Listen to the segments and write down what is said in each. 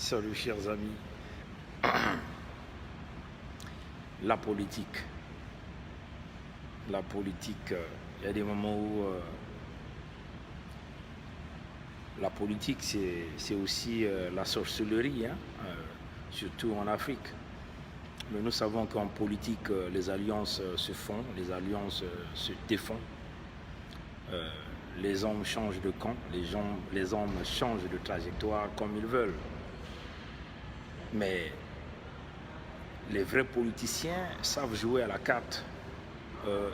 Salut chers amis. La politique. Il y a des moments où la politique c'est aussi la sorcellerie, surtout en Afrique. Mais nous savons qu'en politique, les alliances se font, les alliances se défont. Les hommes changent de camp, les hommes changent de trajectoire comme ils veulent. Mais les vrais politiciens savent jouer à la carte.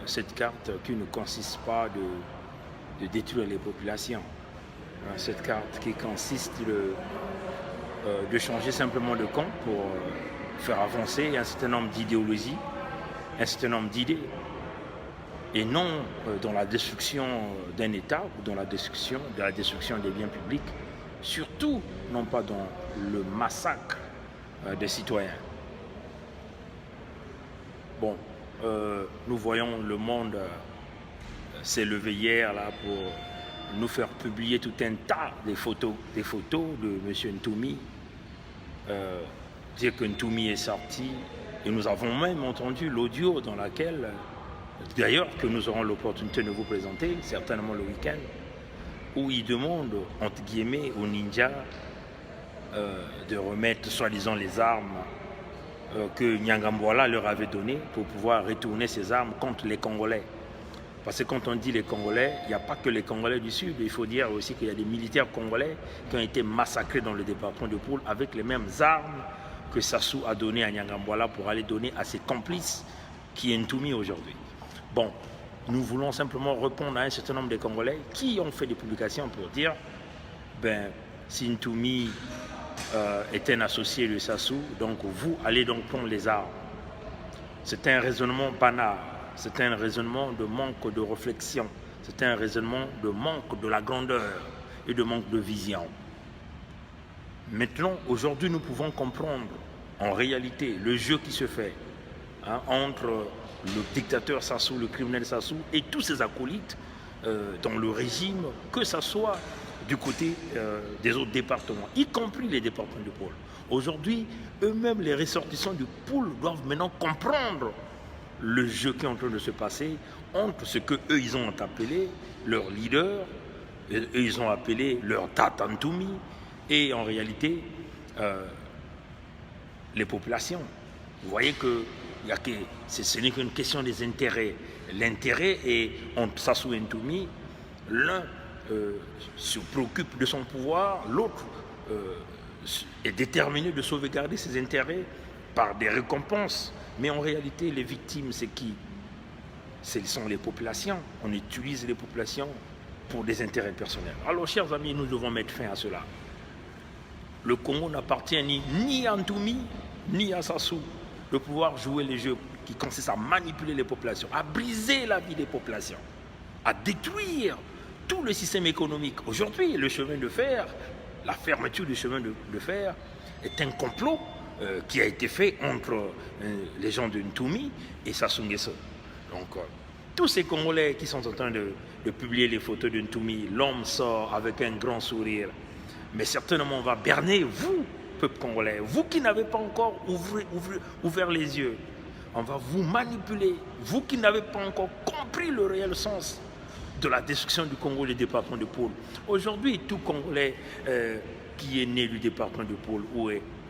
Cette carte qui ne consiste pas de détruire les populations. Cette carte qui consiste de changer simplement de camp pour faire avancer un certain nombre d'idéologies, un certain nombre d'idées. Et non dans la destruction d'un État ou dans la destruction des biens publics. Surtout, non pas dans le massacre des citoyens. Bon, nous voyons le monde s'est levé hier là pour nous faire publier tout un tas de photos de M. Ntoumi, dire que Ntoumi est sorti, et nous avons même entendu l'audio dans laquelle, d'ailleurs que nous aurons l'opportunité de vous présenter, certainement le week-end, où il demande, entre guillemets, aux ninjas de remettre soi-disant les armes que Nyangambwala leur avait données pour pouvoir retourner ces armes contre les Congolais. Parce que quand on dit les Congolais, il n'y a pas que les Congolais du Sud, il faut dire aussi qu'il y a des militaires congolais qui ont été massacrés dans le département de Poul avec les mêmes armes que Sassou a données à Nyangambwala pour aller donner à ses complices qui est Ntoumi aujourd'hui. Bon, nous voulons simplement répondre à un certain nombre de Congolais qui ont fait des publications pour dire si Ntoumi est un associé de Sassou, donc vous allez donc prendre les armes. C'est un raisonnement banal, c'est un raisonnement de manque de réflexion, c'est un raisonnement de manque de la grandeur et de manque de vision. Maintenant, aujourd'hui, nous pouvons comprendre en réalité le jeu qui se fait entre le dictateur Sassou, le criminel Sassou et tous ses acolytes dans le régime, que ce soit du côté des autres départements, y compris les départements du pôle. Aujourd'hui, eux-mêmes, les ressortissants du pôle doivent maintenant comprendre le jeu qui est en train de se passer entre ce qu'eux, ils ont appelé leur leader, eux, ils ont appelé leur Tata Ntoumi, et en réalité, les populations. Vous voyez que ce n'est qu'une question des intérêts. L'intérêt est entre Sassou et Ntoumi, l'un se préoccupe de son pouvoir, l'autre est déterminé de sauvegarder ses intérêts par des récompenses. Mais en réalité, les victimes, c'est qui? Ce sont les populations. On utilise les populations pour des intérêts personnels. Alors, chers amis, nous devons mettre fin à cela. Le Congo n'appartient ni à Ntoumi, ni à Sassou de pouvoir jouer les jeux qui consistent à manipuler les populations, à briser la vie des populations, à détruire tout le système économique. Aujourd'hui, le chemin de fer, la fermeture du chemin de fer est un complot qui a été fait entre les gens de Ntoumi et Sassou Nguesso. Donc, tous ces Congolais qui sont en train de publier les photos de Ntoumi, l'homme sort avec un grand sourire. Mais certainement, on va berner, vous, peuple congolais, vous qui n'avez pas encore ouvert les yeux. On va vous manipuler, vous qui n'avez pas encore compris le réel sens de la destruction du Congo et du département de Poul. Aujourd'hui, tout Congolais qui est né du département de Poul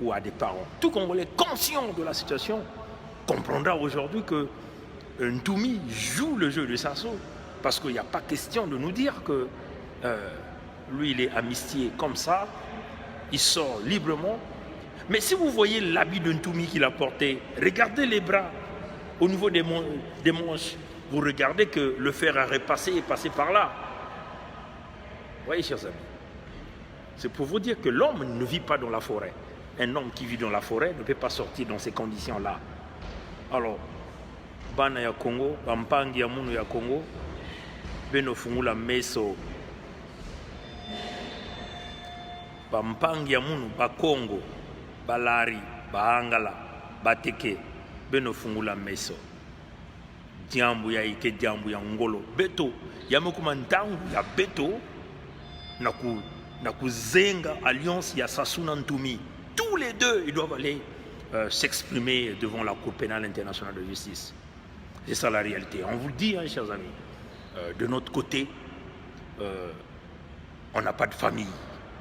ou a des parents, tout Congolais conscient de la situation comprendra aujourd'hui que Ntoumi joue le jeu de Sassou, parce qu'il n'y a pas question de nous dire que lui, il est amnistié comme ça, il sort librement. Mais si vous voyez l'habit de Ntoumi qu'il a porté, regardez les bras au niveau des manches. Vous regardez que le fer à repasser est passé par là. Vous voyez, chers amis, c'est pour vous dire que l'homme ne vit pas dans la forêt. Un homme qui vit dans la forêt ne peut pas sortir dans ces conditions-là. Alors, bana ya Congo, bampangi ya munu ya Congo, beno fungula meso, bampangi ya munu ba Congo, balari, bahangala, bateke, beno fungula meso. Diambu ya ike diambu ya ngolo beto yamekuma ntangu ya beto na kuzenga alliance ya Sassou na Ntoumi les deux, ils doivent aller s'exprimer devant la Cour pénale internationale de justice. C'est ça la réalité. On vous le dit, hein, chers amis. De notre côté, on n'a pas de famille.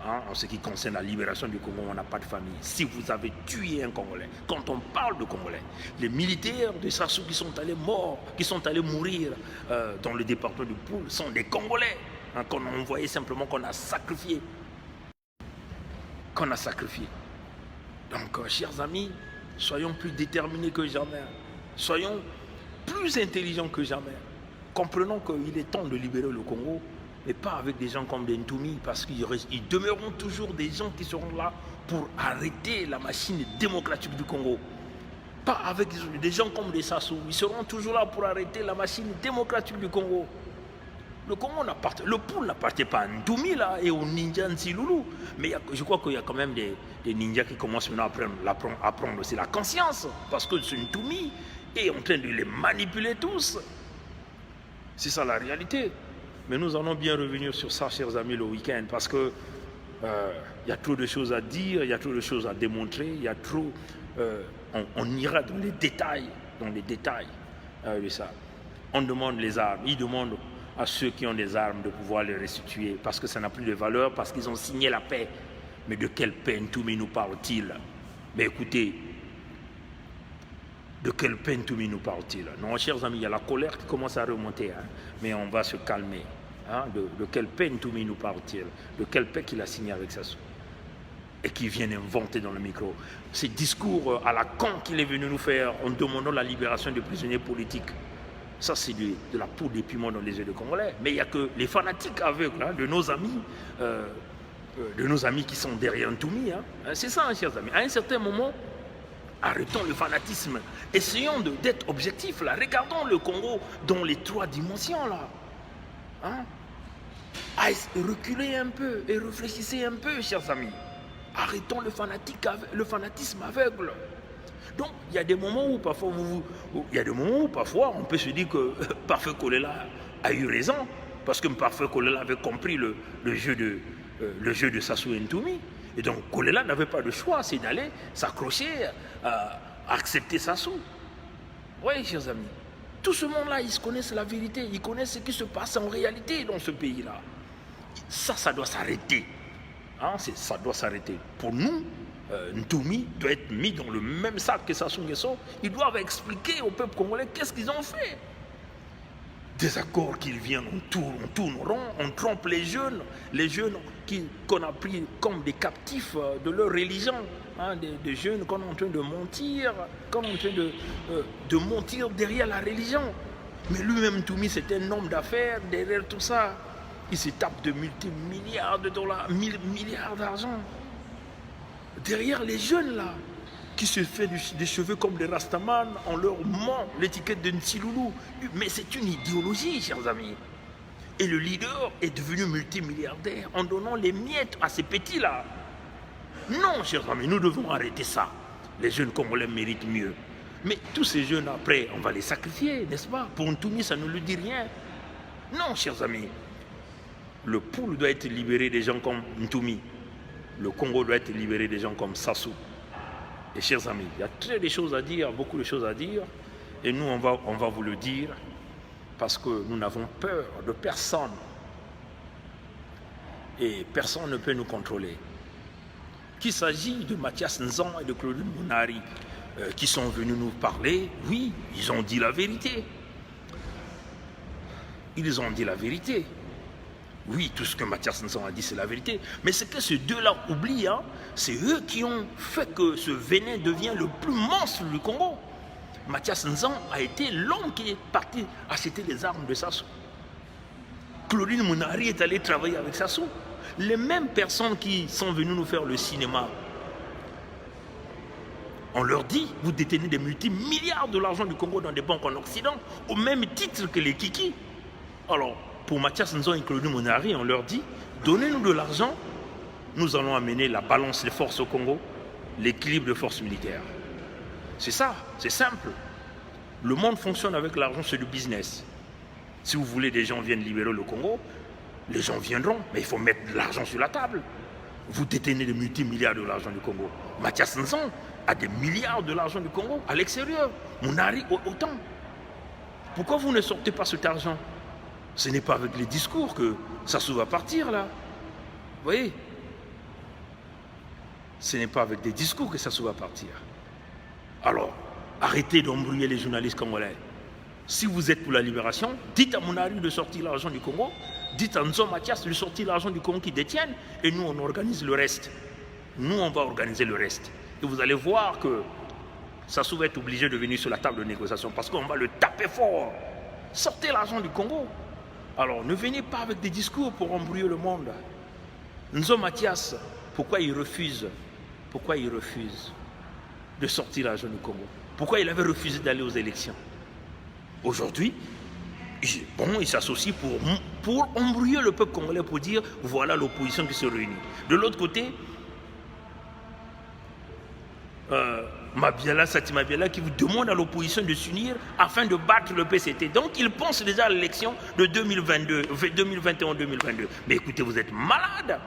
Hein, en ce qui concerne la libération du Congo, on n'a pas de famille. Si vous avez tué un Congolais, quand on parle de Congolais, les militaires de Sassou qui sont allés mourir dans le département du Poul sont des Congolais, hein, qu'on a envoyé simplement, qu'on a sacrifié. Donc, chers amis, soyons plus déterminés que jamais. Soyons plus intelligents que jamais. Comprenons qu'il est temps de libérer le Congo, mais pas avec des gens comme des Ntoumi, parce qu'ils demeureront toujours des gens qui seront là pour arrêter la machine démocratique du Congo. Pas avec des gens comme des Sassou. Ils seront toujours là pour arrêter la machine démocratique du Congo. Le Poul n'appartient pas à Ntoumi là, et aux ninjas Nsilulu. Mais je crois qu'il y a quand même des ninjas qui commencent maintenant à prendre aussi la conscience, parce que ce Ntoumi est en train de les manipuler tous. C'est ça la réalité. Mais nous allons bien revenir sur ça, chers amis, le week-end, parce que y a trop de choses à dire, il y a trop de choses à démontrer, il y a trop... on ira dans les détails de ça. On demande les armes, ils demandent à ceux qui ont des armes de pouvoir les restituer, parce que ça n'a plus de valeur, parce qu'ils ont signé la paix. Mais de quelle paix Ntoumi nous parle-t-il? Mais écoutez, de quelle paix Ntoumi nous parle-t-il? Non, chers amis, il y a la colère qui commence à remonter, hein, mais on va se calmer. Hein, de quelle paix Ntoumi nous parle-t-il? De quelle paix qu'il a signé avec Sassou? Et qui vient inventer dans le micro. Ces discours à la con qu'il est venu nous faire en demandant la libération des prisonniers politiques. Ça, c'est de la poudre de piment dans les yeux des Congolais. Mais il n'y a que les fanatiques aveugles, hein, de nos amis qui sont derrière Ntoumi. Hein. C'est ça, hein, chers amis. À un certain moment, arrêtons le fanatisme. Essayons d'être objectifs, là. Regardons le Congo dans les 3 dimensions, là. Hein? Reculez un peu et réfléchissez un peu, chers amis. Arrêtons le fanatisme aveugle. Donc, il y a des moments où parfois, on peut se dire que Parfait Kolela a eu raison, parce que Parfait Kolela avait compris le jeu de Sassou Ntoumi. Et donc, Kolela n'avait pas de choix, c'est d'aller s'accrocher à accepter Sassou. Oui, chers amis. Tout ce monde-là, ils connaissent la vérité, ils connaissent ce qui se passe en réalité dans ce pays-là. Ça doit s'arrêter. Hein, ça doit s'arrêter. Pour nous, Ntoumi doit être mis dans le même sac que Sassou Nguesso. Ils doivent expliquer au peuple congolais qu'est-ce qu'ils ont fait. Des accords qu'ils viennent, on tourne rond, on trompe les jeunes qu'on a pris comme des captifs de leur religion, hein, des jeunes qu'on est en train de mentir, qu'on est en train de mentir derrière la religion. Mais lui-même, Ntoumi, c'est un homme d'affaires derrière tout ça. Il se tape de multimilliards de dollars, milliards d'argent. Derrière les jeunes là, qui se fait des cheveux comme des Rastaman, on leur ment l'étiquette de Nsilulu. Mais c'est une idéologie, chers amis. Et le leader est devenu multimilliardaire en donnant les miettes à ces petits-là. Non, chers amis, nous devons arrêter ça. Les jeunes Congolais méritent mieux. Mais tous ces jeunes, après, on va les sacrifier, n'est-ce pas? Pour Ntoumi, ça ne lui dit rien. Non, chers amis. Le Poul doit être libéré des gens comme Ntoumi. Le Congo doit être libéré des gens comme Sassou. Et chers amis, il y a très des choses à dire, beaucoup de choses à dire. Et nous, on va vous le dire parce que nous n'avons peur de personne. Et personne ne peut nous contrôler. Qu'il s'agit de Mathias Nzan et de Claudine Mounari qui sont venus nous parler, oui, ils ont dit la vérité. Ils ont dit la vérité. Oui, tout ce que Mathias Nzan a dit, c'est la vérité. Mais ce que ces deux-là oublient, hein, c'est eux qui ont fait que ce venin devient le plus monstre du Congo. Mathias Nzan a été l'homme qui est parti acheter les armes de Sassou. Claudine Mounari est allée travailler avec Sassou. Les mêmes personnes qui sont venues nous faire le cinéma, on leur dit, vous détenez des multimilliards de l'argent du Congo dans des banques en Occident, au même titre que les Kiki. Alors, pour Mathias Nzan et Claudine Mounari, on leur dit, donnez-nous de l'argent, nous allons amener la balance des forces au Congo, l'équilibre des forces militaires. C'est ça, c'est simple. Le monde fonctionne avec l'argent, c'est du business. Si vous voulez des gens viennent libérer le Congo, les gens viendront, mais il faut mettre de l'argent sur la table. Vous détenez des multimilliards de l'argent du Congo. Mathias Nzon a des milliards de l'argent du Congo à l'extérieur. Mounari autant. Pourquoi vous ne sortez pas cet argent? Ce n'est pas avec les discours que Sassou va partir là. Vous voyez? Ce n'est pas avec des discours que Sassou va partir. Alors, arrêtez d'embrouiller les journalistes congolais. Si vous êtes pour la libération, dites à Mounari de sortir l'argent du Congo, dites à Nzon Mathias de sortir l'argent du Congo qu'ils détiennent, et nous on organise le reste. Nous on va organiser le reste. Et vous allez voir que Sassou va être obligé de venir sur la table de négociation parce qu'on va le taper fort. Sortez l'argent du Congo. Alors ne venez pas avec des discours pour embrouiller le monde. Nzon Mathias, pourquoi il refuse de sortir l'argent du Congo? Pourquoi il avait refusé d'aller aux élections? Aujourd'hui, il s'associe pour embrouiller le peuple congolais, pour dire voilà l'opposition qui se réunit. De l'autre côté, Sati Mabiala qui vous demande à l'opposition de s'unir afin de battre le PCT. Donc il pense déjà à l'élection de 2021-2022. Mais écoutez, vous êtes malade.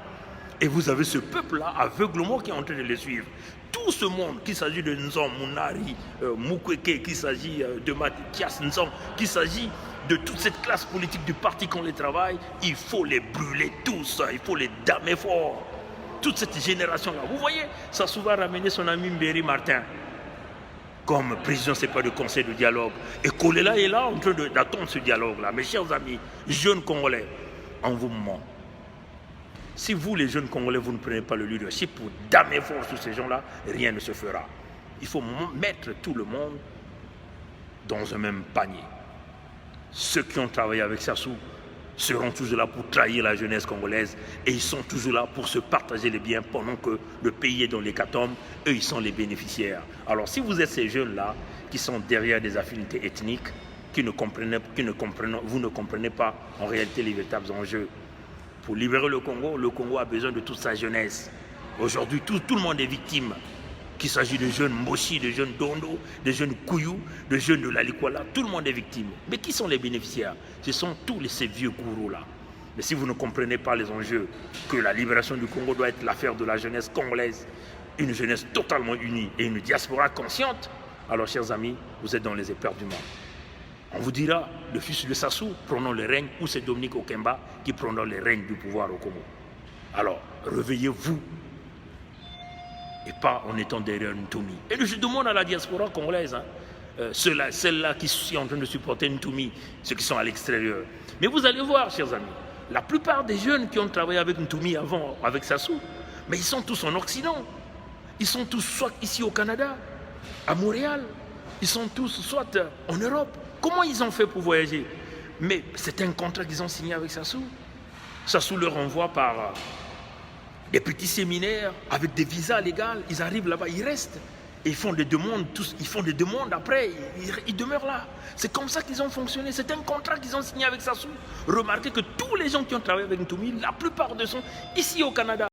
Et vous avez ce peuple-là aveuglement qui est en train de les suivre. Tout ce monde, qu'il s'agit de Nzon, Mounari, Mukwege, qu'il s'agit de Mathias Nzon, qu'il s'agit de toute cette classe politique du parti qu'on les travaille, il faut les brûler tous, il faut les damer fort. Toute cette génération-là. Vous voyez, ça souvent ramené son ami Mbéry Martin comme président, c'est pas de conseil de dialogue. Et Kolela est là en train d'attendre ce dialogue-là. Mes chers amis, jeunes Congolais, en vous ment. Si vous, les jeunes Congolais, vous ne prenez pas le leadership pour damer fort sur ces gens-là, rien ne se fera. Il faut mettre tout le monde dans un même panier. Ceux qui ont travaillé avec Sassou seront toujours là pour trahir la jeunesse congolaise et ils sont toujours là pour se partager les biens pendant que le pays est dans l'hécatombe, eux ils sont les bénéficiaires. Alors si vous êtes ces jeunes-là qui sont derrière des affinités ethniques, vous ne comprenez pas en réalité les véritables enjeux. Pour libérer le Congo a besoin de toute sa jeunesse. Aujourd'hui, tout le monde est victime. Qu'il s'agit de jeunes Moshi, de jeunes Dondo, de jeunes Kouyou, de jeunes de Lalikwala, tout le monde est victime. Mais qui sont les bénéficiaires? Ce sont tous ces vieux gourous-là. Mais si vous ne comprenez pas les enjeux, que la libération du Congo doit être l'affaire de la jeunesse congolaise, une jeunesse totalement unie et une diaspora consciente, alors chers amis, vous êtes dans les éperduments. On vous dira, le fils de Sassou prenant le règne, ou c'est Dominique Okemba qui prendra le règne du pouvoir au Congo. Alors, réveillez-vous, et pas en étant derrière Ntoumi. Et je demande à la diaspora congolaise, celle-là qui sont en train de supporter Ntoumi, ceux qui sont à l'extérieur. Mais vous allez voir, chers amis, la plupart des jeunes qui ont travaillé avec Ntoumi avant, avec Sassou, mais ils sont tous en Occident. Ils sont tous soit ici au Canada, à Montréal, ils sont tous soit en Europe. Comment ils ont fait pour voyager? Mais c'est un contrat qu'ils ont signé avec Sassou. Sassou leur envoie par des petits séminaires avec des visas légaux. Ils arrivent là-bas, ils restent. Et ils font des demandes, après, ils demeurent là. C'est comme ça qu'ils ont fonctionné. C'est un contrat qu'ils ont signé avec Sassou. Remarquez que tous les gens qui ont travaillé avec Ntoumi, la plupart d'eux sont ici au Canada.